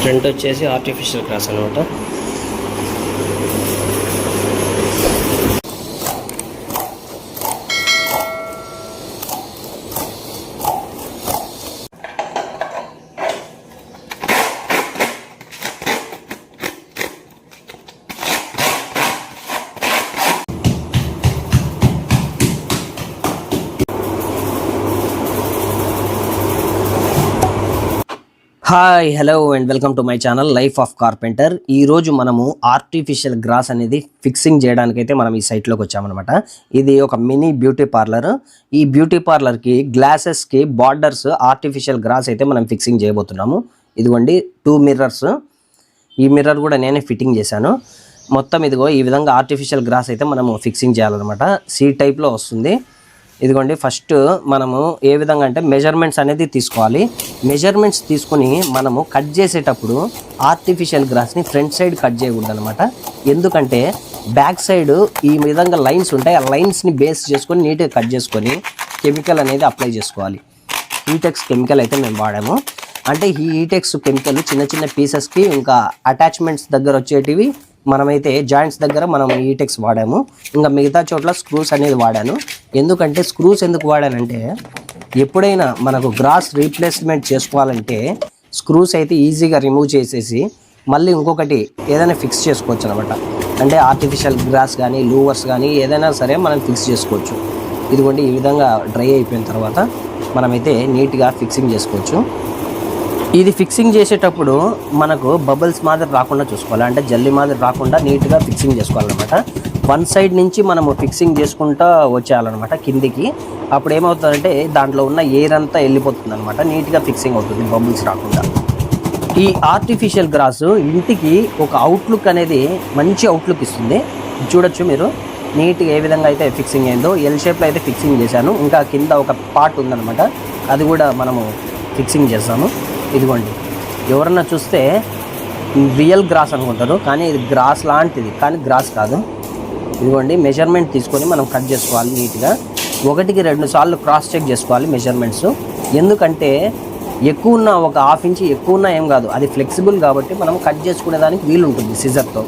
Front వచ్చేసి artificial gross అనమాట. Hi hello and welcome to my channel life of carpenter. ఈరోజు మనము artificial gross అనేది ఫిక్సింగ్ చేయడానికైతే మనం ఈ సైట్లోకి వచ్చామన్నమాట. ఇది ఒక మినీ బ్యూటీ పార్లర్. ఈ బ్యూటీ పార్లర్కి గ్లాసెస్కి బార్డర్స్ ఆర్టిఫిషియల్ గ్రాస్ అయితే మనం ఫిక్సింగ్ చేయబోతున్నాము. ఇదిగోండి 2 మిర్రర్స్. ఈ మిర్రర్ కూడా నేనే ఫిట్టింగ్ చేశాను. మొత్తం ఇదిగో ఈ విధంగా ఆర్టిఫిషియల్ గ్రాస్ అయితే మనము ఫిక్సింగ్ చేయాలన్నమాట. సీ టైప్లో వస్తుంది. ఇదిగోండి ఫస్ట్ మనము ఏ విధంగా అంటే మెజర్మెంట్స్ అనేది తీసుకోవాలి. మెజర్మెంట్స్ తీసుకుని మనము కట్ చేసేటప్పుడు ఆర్టిఫిషియల్ గ్రాస్ని ఫ్రంట్ సైడ్ కట్ చేయకూడదు అనమాట. ఎందుకంటే బ్యాక్ సైడ్ ఈ విధంగా లైన్స్ ఉంటాయి. ఆ లైన్స్ని బేస్ చేసుకొని నీట్గా కట్ చేసుకొని కెమికల్ అనేది అప్లై చేసుకోవాలి. హీటెక్స్ కెమికల్ అయితే మేము వాడాము. అంటే ఈ హీటెక్స్ కెమికల్ చిన్న చిన్న పీసెస్కి ఇంకా అటాచ్మెంట్స్ దగ్గర వచ్చేటివి మనమైతే జాయింట్స్ దగ్గర మనం హీటెక్స్ వాడాము. ఇంకా మిగతా చోట్ల స్క్రూస్ అనేది వాడాను. ఎందుకంటే స్క్రూస్ ఎందుకు వాడానంటే ఎప్పుడైనా మనకు గ్రాస్ రీప్లేస్మెంట్ చేసుకోవాలంటే స్క్రూస్ అయితే ఈజీగా రిమూవ్ చేసేసి మళ్ళీ ఇంకొకటి ఏదైనా ఫిక్స్ చేసుకోవచ్చు అనమాట. అంటే ఆర్టిఫిషియల్ గ్రాస్ కానీ లూవర్స్ కానీ ఏదైనా సరే మనం ఫిక్స్ చేసుకోవచ్చు. ఇదిగోండి ఈ విధంగా డ్రై అయిపోయిన తర్వాత మనమైతే నీట్గా ఫిక్సింగ్ చేసుకోవచ్చు. ఇది ఫిక్సింగ్ చేసేటప్పుడు మనకు బబుల్స్ మాదిరి రాకుండా చూసుకోవాలి. అంటే జల్లి మాదిరి రాకుండా నీట్గా ఫిక్సింగ్ చేసుకోవాలన్నమాట. వన్ సైడ్ నుంచి మనము ఫిక్సింగ్ చేసుకుంటూ వచ్చేయాలన్నమాట కిందికి. అప్పుడు ఏమవుతుందంటే దాంట్లో ఉన్న ఎయిర్ అంతా వెళ్ళిపోతుంది అనమాట. నీట్గా ఫిక్సింగ్ అవుతుంది బబుల్స్ రాకుండా. ఈ ఆర్టిఫిషియల్ గ్రాస్ ఇంటికి ఒక అవుట్లుక్ అనేది మంచి అవుట్లుక్ ఇస్తుంది. చూడొచ్చు మీరు నీట్గా ఏ విధంగా అయితే ఫిక్సింగ్ అయిందో. ఎల్ షేప్లో అయితే ఫిక్సింగ్ చేశాను. ఇంకా కింద ఒక పార్ట్ ఉందన్నమాట, అది కూడా మనము ఫిక్సింగ్ చేస్తాము. ఇదిగోండి ఎవరన్నా చూస్తే రియల్ గ్రాస్ అనుకుంటారు, కానీ ఇది గ్రాస్ లాంటిది, కానీ గ్రాస్ కాదు. ఇదిగోండి మెజర్మెంట్ తీసుకొని మనం కట్ చేసుకోవాలి నీట్గా. 1-2 సార్లు క్రాస్ చెక్ చేసుకోవాలి మెజర్మెంట్స్. ఎందుకంటే ఎక్కువ ఉన్న ఒక ½ ఇంచ్ ఎక్కువ ఉన్నా ఏం కాదు, అది ఫ్లెక్సిబుల్ కాబట్టి మనం కట్ చేసుకునే దానికి వీలు ఉంటుంది సిజర్తో.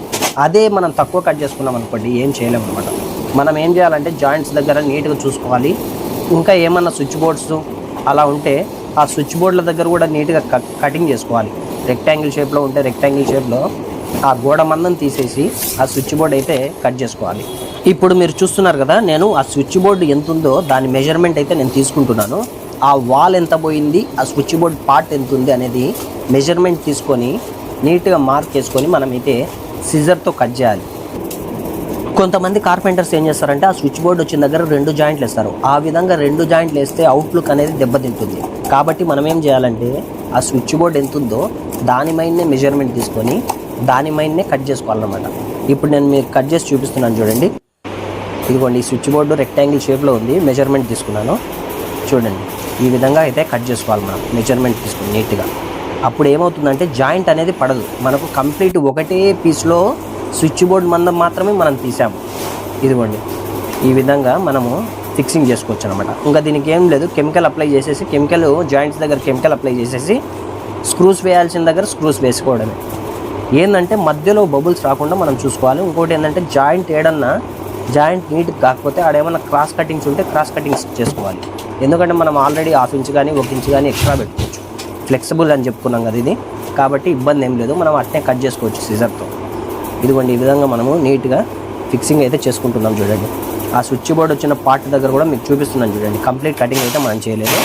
అదే మనం తక్కువ కట్ చేసుకున్నాం అనుకోండి ఏం చేయలేము అనమాట. మనం ఏం చేయాలంటే జాయింట్స్ దగ్గర నీట్గా చూసుకోవాలి. ఇంకా ఏమన్నా స్విచ్ బోర్డ్స్ అలా ఉంటే ఆ స్విచ్ బోర్డుల దగ్గర కూడా నీట్గా కటింగ్ చేసుకోవాలి. రెక్టాంగిల్ షేప్లో ఉంటే రెక్టాంగిల్ షేప్లో ఆ గోడ మందం తీసేసి ఆ స్విచ్ బోర్డ్ అయితే కట్ చేసుకోవాలి. ఇప్పుడు మీరు చూస్తున్నారు కదా, నేను ఆ స్విచ్ బోర్డు ఎంత ఉందో దాని మెజర్మెంట్ అయితే నేను తీసుకుంటున్నాను. ఆ వాల్ ఎంత పోయింది, ఆ స్విచ్ బోర్డ్ పార్ట్ ఎంత ఉంది అనేది మెజర్మెంట్ తీసుకొని నీట్గా మార్క్ చేసుకొని మనమైతే సిజర్తో కట్ చేయాలి. కొంతమంది కార్పెంటర్స్ ఏం చేస్తారంటే ఆ స్విచ్ బోర్డు వచ్చిన దగ్గర 2 జాయింట్లు వేస్తారు. ఆ విధంగా 2 జాయింట్లు వేస్తే అవుట్లుక్ అనేది దెబ్బతింటుంది. కాబట్టి మనం ఏం చేయాలంటే ఆ స్విచ్ బోర్డు ఎంత ఉందో దాని మైన్నే మెజర్మెంట్ తీసుకొని దాని మైన్నే కట్ చేసుకోవాలన్నమాట. ఇప్పుడు నేను మీకు కట్ చేసి చూపిస్తున్నాను చూడండి. ఇదిగోండి ఈ స్విచ్ బోర్డు రెక్టాంగిల్ షేప్లో ఉంది, మెజర్మెంట్ తీసుకున్నాను చూడండి. ఈ విధంగా అయితే కట్ చేసుకోవాలి మనం మెజర్మెంట్ తీసుకుని నీట్గా. అప్పుడు ఏమవుతుందంటే జాయింట్ అనేది పడదు మనకు. కంప్లీట్ ఒకటే పీస్లో స్విచ్ బోర్డ్ మందం మాత్రమే మనం తీసాము. ఇదిగోండి ఈ విధంగా మనము ఫిక్సింగ్ చేసుకోవచ్చు అనమాట. ఇంకా దీనికి ఏం లేదు, కెమికల్ అప్లై చేసేసి కెమికల్ జాయింట్స్ దగ్గర కెమికల్ అప్లై చేసేసి స్క్రూస్ వేయాల్సిన దగ్గర స్క్రూస్ వేసుకోవడమే. ఏంటంటే మధ్యలో బబుల్స్ రాకుండా మనం చూసుకోవాలి. ఇంకోటి ఏంటంటే జాయింట్ నీట్ కాకపోతే ఆడేమన్నా క్రాస్ కటింగ్స్ ఉంటే క్రాస్ కటింగ్స్ చేసుకోవాలి. ఎందుకంటే మనం ఆల్రెడీ ½ ఇంచ్ కానీ 1 ఇంచ్ కానీ ఎక్స్ట్రా పెట్టుకోవచ్చు. ఫ్లెక్సిబుల్ అని చెప్పుకున్నాం కదా ఇది, కాబట్టి ఇబ్బంది ఏం లేదు, మనం అట్నే కట్ చేసుకోవచ్చు సిజర్తో. ఇదిగోండి ఈ విధంగా మనము నీట్గా ఫిక్సింగ్ అయితే చేసుకుంటున్నాం చూడండి. ఆ స్విచ్ బోర్డ్ వచ్చిన పార్ట్ దగ్గర కూడా మీకు చూపిస్తున్నాను చూడండి. కంప్లీట్ కటింగ్ అయితే మనం చేయలేదు.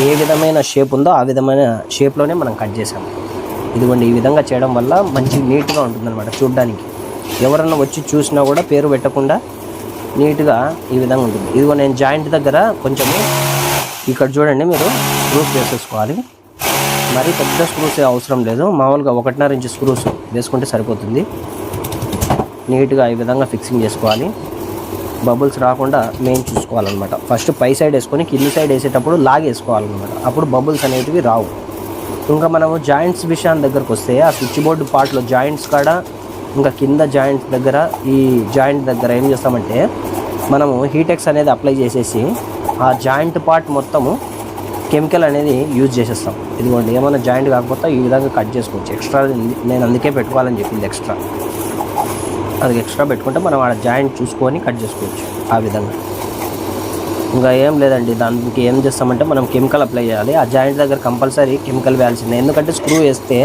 ఏ విధమైన షేప్ ఉందో ఆ విధమైన షేప్లోనే మనం కట్ చేసాము. ఇదిగోండి ఈ విధంగా చేయడం వల్ల మంచి నీట్గా ఉంటుందన్నమాట చూడడానికి. ఎవరన్నా వచ్చి చూసినా కూడా పేరు పెట్టకుండా నీట్గా ఈ విధంగా ఉంటుంది. ఇదిగో నేను జాయింట్ దగ్గర కొంచెము ఇక్కడ చూడండి మీరు స్క్రూస్ వేసేసుకోవాలి. మరి పెద్ద స్క్రూస్ అవసరం లేదు, మామూలుగా 1.5 ఇంచ్ స్క్రూస్ వేసుకుంటే సరిపోతుంది. నీట్గా ఈ విధంగా ఫిక్సింగ్ చేసుకోవాలి. బబుల్స్ రాకుండా మెయిన్ చూసుకోవాలన్నమాట. ఫస్ట్ పై సైడ్ వేసుకొని కింది సైడ్ వేసేటప్పుడు లాగేసుకోవాలన్నమాట. అప్పుడు బబుల్స్ అనేటివి రావు. ఇంకా మనము జాయింట్స్ విషయాన్ని దగ్గరకు వస్తే ఆ స్విచ్ బోర్డు పార్ట్లో జాయింట్స్ కాడ ఇంకా కింద జాయింట్స్ దగ్గర ఈ జాయింట్ దగ్గర ఏం చేస్తామంటే మనము హీటెక్స్ అనేది అప్లై చేసేసి ఆ జాయింట్ పార్ట్ మొత్తము కెమికల్ అనేది యూజ్ చేసేస్తాం. ఇదిగోండి, ఏమైనా జాయింట్ కాకపోతే ఈ విధంగా కట్ చేసుకోవచ్చు. ఎక్స్ట్రా నేను అందుకే పెట్టుకోవాలని చెప్పింది. ఎక్స్ట్రా పెట్టుకుంటే మనం ఆడ జాయింట్ చూసుకొని కట్ చేసుకోవచ్చు. ఆ విధంగా ఇంకా ఏం లేదండి. దానికి ఏం చేస్తామంటే మనం కెమికల్ అప్లై చేయాలి. ఆ జాయింట్ దగ్గర కంపల్సరీ కెమికల్ వేయాల్సిందే. ఎందుకంటే స్క్రూ వేస్తే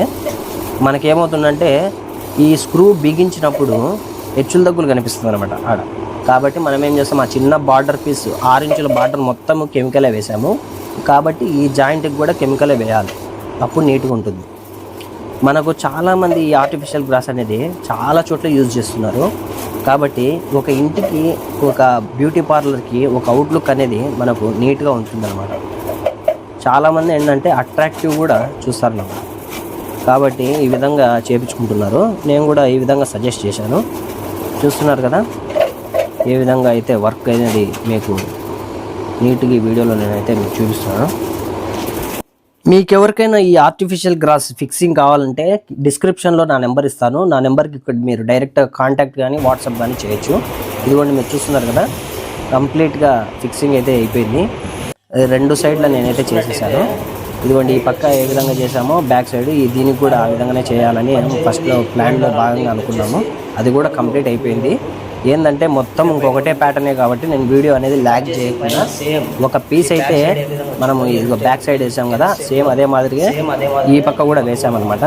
మనకేమవుతుందంటే ఈ స్క్రూ బిగించినప్పుడు హెచ్చుల దగ్గర కనిపిస్తుంది అనమాట ఆడ. కాబట్టి మనం ఏం చేస్తాం, ఆ చిన్న బార్డర్ పీస్ 6 ఇంచుల బార్డర్ మొత్తం కెమికలే వేసాము. కాబట్టి ఈ జాయింట్కి కూడా కెమికలే వేయాలి, అప్పుడు నీట్గా ఉంటుంది. మనకు చాలామంది ఈ ఆర్టిఫిషియల్ గ్రాస్ అనేది చాలా చోట్ల యూజ్ చేస్తున్నారు. కాబట్టి ఒక ఇంటికి, ఒక బ్యూటీ పార్లర్కి ఒక అవుట్లుక్ అనేది మనకు నీట్గా ఉంటుందన్నమాట. చాలామంది ఏంటంటే అట్రాక్టివ్ కూడా చూస్తారన్నమాట. కాబట్టి ఈ విధంగా చేయించుకుంటున్నారు. నేను కూడా ఈ విధంగా సజెస్ట్ చేశాను. చూస్తున్నారు కదా ఏ విధంగా అయితే వర్క్ అనేది మీకు నీట్గా ఈ వీడియోలో నేనైతే మీకు చూపిస్తున్నాను. మీకు ఎవరికైనా ఈ ఆర్టిఫిషియల్ గ్రాస్ ఫిక్సింగ్ కావాలంటే డిస్క్రిప్షన్లో నా నెంబర్ ఇస్తాను. నా నెంబర్కి ఇక్కడ మీరు డైరెక్ట్గా కాంటాక్ట్ కానీ వాట్సాప్ కానీ చేయొచ్చు. ఇదిగోండి, మీరు చూస్తున్నారు కదా కంప్లీట్గా ఫిక్సింగ్ అయితే అయిపోయింది. 2 సైడ్ల నేనైతే చేసేసాను. ఇదిగోండి, ఈ పక్క ఏ విధంగా చేసామో బ్యాక్ సైడ్ దీనికి కూడా ఆ విధంగానే చేయాలని ఫస్ట్లో ప్లాన్లో భాగంగా అనుకున్నాము. అది కూడా కంప్లీట్ అయిపోయింది. ఏంటంటే మొత్తం ఇంకొకటే ప్యాటర్నే కాబట్టి నేను వీడియో అనేది ల్యాగ్ చేయకుండా ఒక పీస్ అయితే మనము ఇదిగో బ్యాక్ సైడ్ వేసాం కదా, సేమ్ అదే మాదిరిగా ఈ పక్క కూడా వేసామన్నమాట.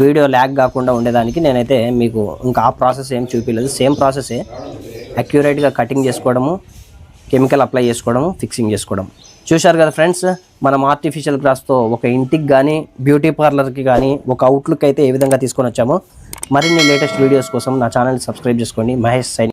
వీడియో ల్యాగ్ కాకుండా ఉండేదానికి నేనైతే మీకు ఇంకా ఆ ప్రాసెస్ ఏం చూపించలేదు. సేమ్ ప్రాసెసే, అక్యురేట్గా కటింగ్ చేసుకోవడము, కెమికల్ అప్లై చేసుకోవడము, ఫిక్సింగ్ చేసుకోవడం. చూశారు కదా ఫ్రెండ్స్, మనం ఆర్టిఫిషియల్ గ్రాస్తో ఒక ఇంటికి కానీ బ్యూటీ పార్లర్కి కానీ ఒక అవుట్లుక్ అయితే ఏ విధంగా తీసుకొని వచ్చామో. మరిన్ని లేటెస్ట్ వీడియోస్ కోసం నా ఛానల్ సబ్స్క్రైబ్ చేసుకోండి. మహేష్ సైన్.